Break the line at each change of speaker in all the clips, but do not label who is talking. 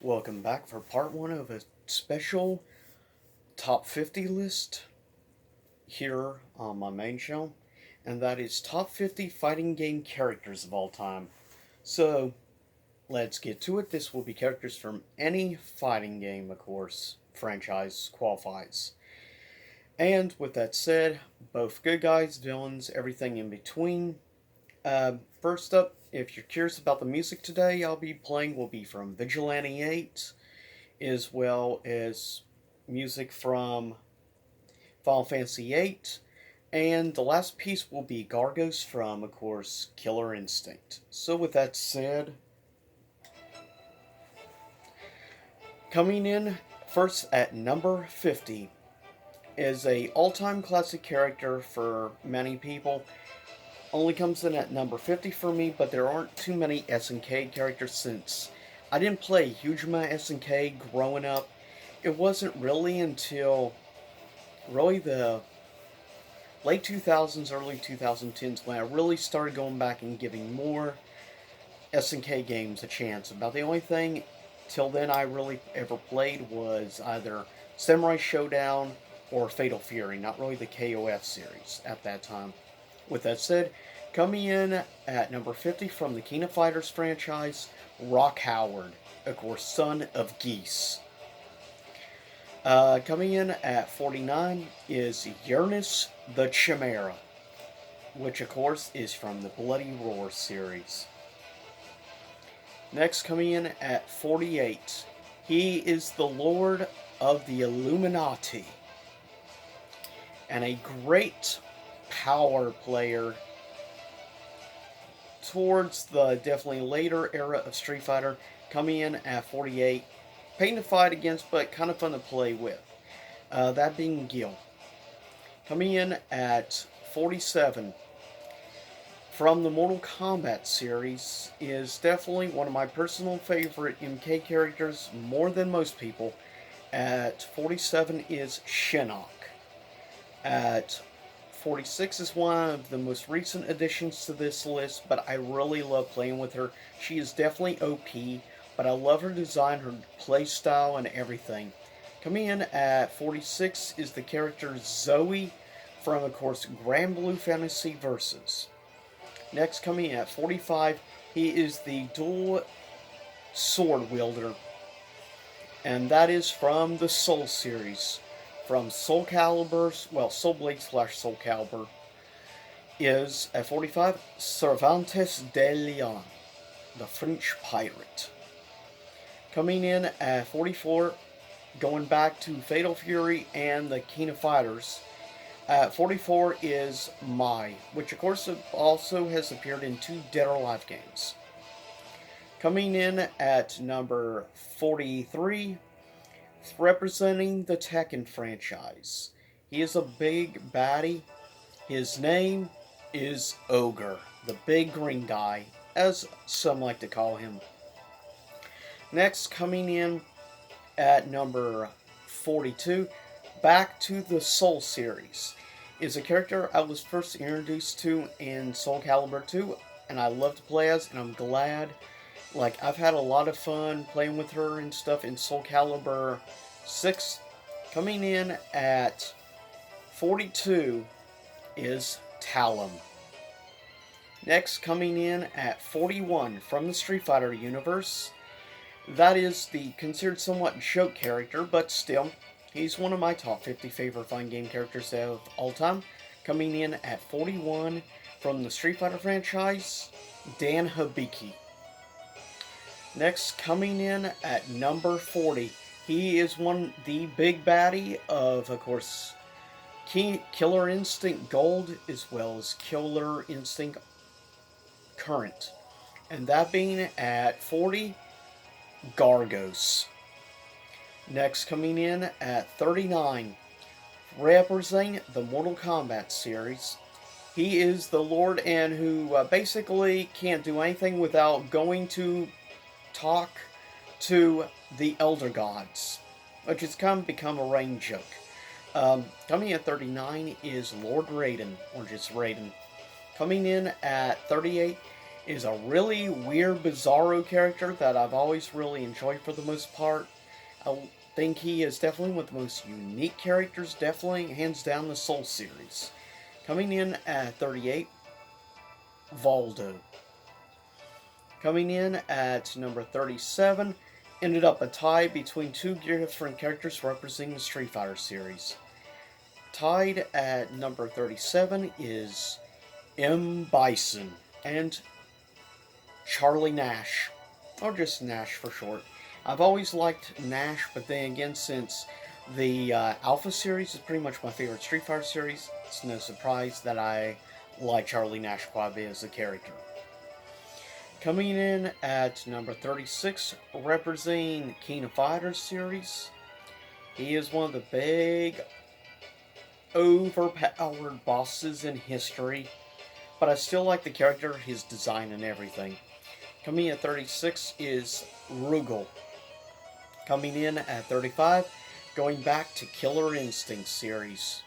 Welcome back for part one of a special top 50 list here on my main show, and that is top 50 fighting game characters of all time. So, let's get to it. This will be characters from any fighting game, of course, franchise qualifies. And with that said, both good guys, villains, everything in between. First up, if you're curious about the music today, I'll be playing will be from Vigilante 8, as well as music from Final Fantasy VIII, and the last piece will be Gargos from, of course, Killer Instinct. So with that said, coming in first at number 50 is a all-time classic character for many people. Only comes in at number 50 for me, but there aren't too many SNK characters since I didn't play a huge amount of SNK growing up. It wasn't really until really the late 2000s, early 2010s when I really started going back and giving more SNK games a chance. About the only thing till then I really ever played was either Samurai Showdown or Fatal Fury, not really the KOF series at that time. With that said, coming in at number 50 from the King of Fighters franchise, Rock Howard, of course, son of Geese. Coming in at 49 is Uranus the Chimera, which of course is from the Bloody Roar series. Next, coming in at 48, he is the Lord of the Illuminati, and a great power player towards the definitely later era of Street Fighter, coming in at 48. Pain to fight against, but kind of fun to play with. That being Gil. Coming in at 47 from the Mortal Kombat series is definitely one of my personal favorite MK characters, more than most people. At 47 is Shinnok. At 46 is one of the most recent additions to this list, but I really love playing with her. She is definitely OP, but I love her design, her playstyle, and everything. Coming in at 46 is the character Zoe from, of course, Grand Blue Fantasy Versus. Next, coming in at 45, he is the dual sword wielder, and that is from the Soul series. From Soul Calibur's, well, Soul Blade / Soul Calibur, is at 45, Cervantes de Leon, the French pirate. Coming in at 44, going back to Fatal Fury and the King of Fighters, at 44 is Mai, which of course also has appeared in 2 Dead or Alive games. Coming in at number 43, representing the Tekken franchise. He is a big baddie. His name is Ogre, the big green guy, as some like to call him. Next, coming in at number 42, back to the Soul series, is a character I was first introduced to in Soul Calibur 2, and I love to play as, and I'm glad. Like, I've had a lot of fun playing with her and stuff in Soul Calibur 6. Coming in at 42 is Talum. Next, coming in at 41 from the Street Fighter universe, that is the considered somewhat joke character, but still, he's one of my top 50 favorite fighting game characters of all time. Coming in at 41 from the Street Fighter franchise, Dan Habiki. Next, coming in at number 40, he is the big baddie of course, Killer Instinct Gold, as well as Killer Instinct Current. And that being at 40, Gargos. Next, coming in at 39, representing the Mortal Kombat series, he is the Lord and who basically can't do anything without going to talk to the Elder Gods, which has kind of become a running joke. Coming at 39 is Lord Raiden, or just Raiden. Coming in at 38 is a really weird, bizarro character that I've always really enjoyed for the most part. I think he is definitely one of the most unique characters, definitely hands down the Soul series. Coming in at 38, Voldo. Coming in at number 37, ended up a tie between two different characters representing the Street Fighter series. Tied at number 37 is Bison and Charlie Nash, or just Nash for short. I've always liked Nash, but then again, since the Alpha series is pretty much my favorite Street Fighter series, it's no surprise that I like Charlie Nash quite a bit as a character. Coming in at number 36, representing King of Fighters series, he is one of the big, overpowered bosses in history, but I still like the character, his design, and everything. Coming in at 36 is Rugal. Coming in at 35, going back to Killer Instinct series,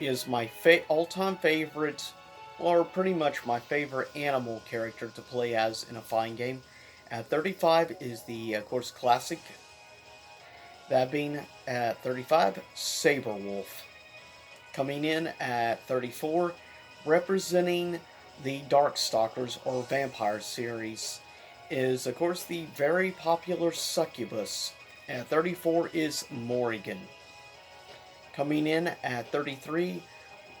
is my all-time favorite, or pretty much my favorite animal character to play as in a fighting game. At 35 is the, of course, classic. That being at 35, Saberwolf. Coming in at 34, representing the Darkstalkers or Vampire series, is of course the very popular Succubus. At 34 is Morrigan. Coming in at 33,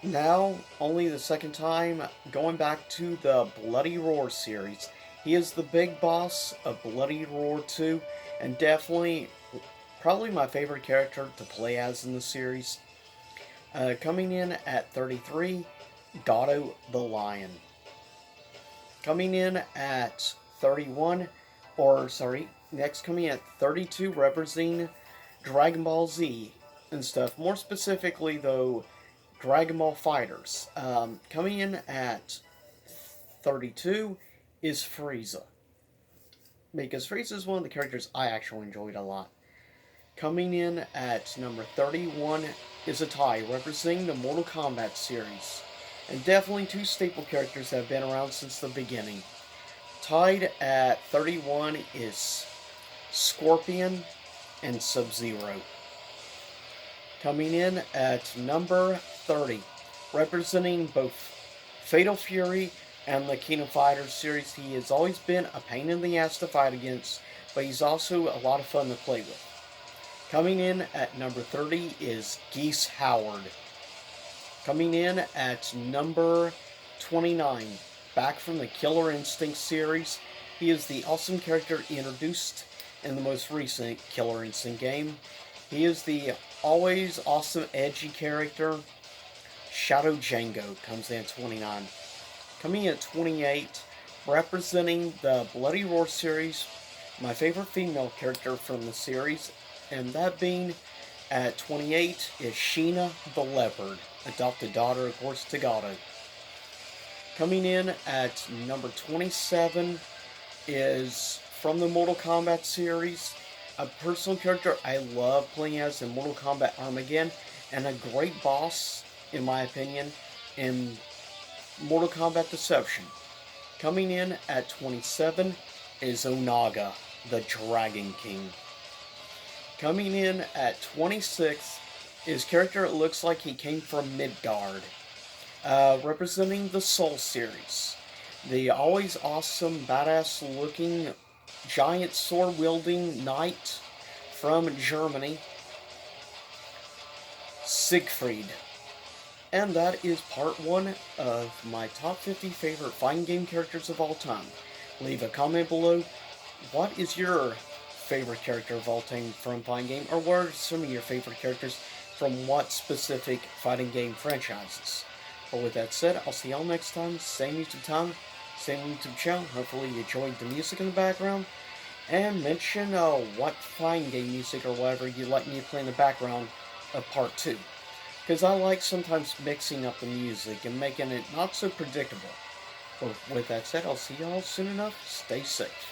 now only the second time, going back to the Bloody Roar series. He is the big boss of Bloody Roar 2, and definitely probably my favorite character to play as in the series. Coming in at 33, Gato the Lion. Coming in at 31, next coming at 32, representing Dragon Ball Z and stuff. More specifically, though, Dragon Ball Fighters. Coming in at 32 is Frieza, because Frieza is one of the characters I actually enjoyed a lot. Coming in at number 31 is a tie, representing the Mortal Kombat series, and definitely two staple characters that have been around since the beginning. Tied at 31 is Scorpion and Sub-Zero. Coming in at number 30, representing both Fatal Fury and the King of Fighters series. He has always been a pain in the ass to fight against, but he's also a lot of fun to play with. Coming in at number 30 is Geese Howard. Coming in at number 29, back from the Killer Instinct series, he is the awesome character introduced in the most recent Killer Instinct game. He is the always awesome edgy character, Shadow Django, comes in at 29. Coming in at 28, representing the Bloody Roar series, my favorite female character from the series, and that being at 28 is Sheena the Leopard, adopted daughter, of course, to Gato. Coming in at number 27 is from the Mortal Kombat series, a personal character I love playing as in Mortal Kombat Armageddon, and a great boss, in my opinion, in Mortal Kombat Deception. Coming in at 27 is Onaga, the Dragon King. Coming in at 26 is character that looks like he came from Midgard, representing the Soul series. The always awesome, badass looking, giant sword wielding knight from Germany, Siegfried. And that is part 1 of my top 50 favorite fighting game characters of all time. Leave a comment below. What is your favorite character of all time from fighting game, or what are some of your favorite characters from what specific fighting game franchises? But with that said, I'll see y'all next time. Same YouTube time, same YouTube channel. Hopefully you enjoyed the music in the background. And mention what fighting game music or whatever you'd like me to play in the background of part 2. Because I like sometimes mixing up the music and making it not so predictable. But with that said, I'll see y'all soon enough. Stay safe.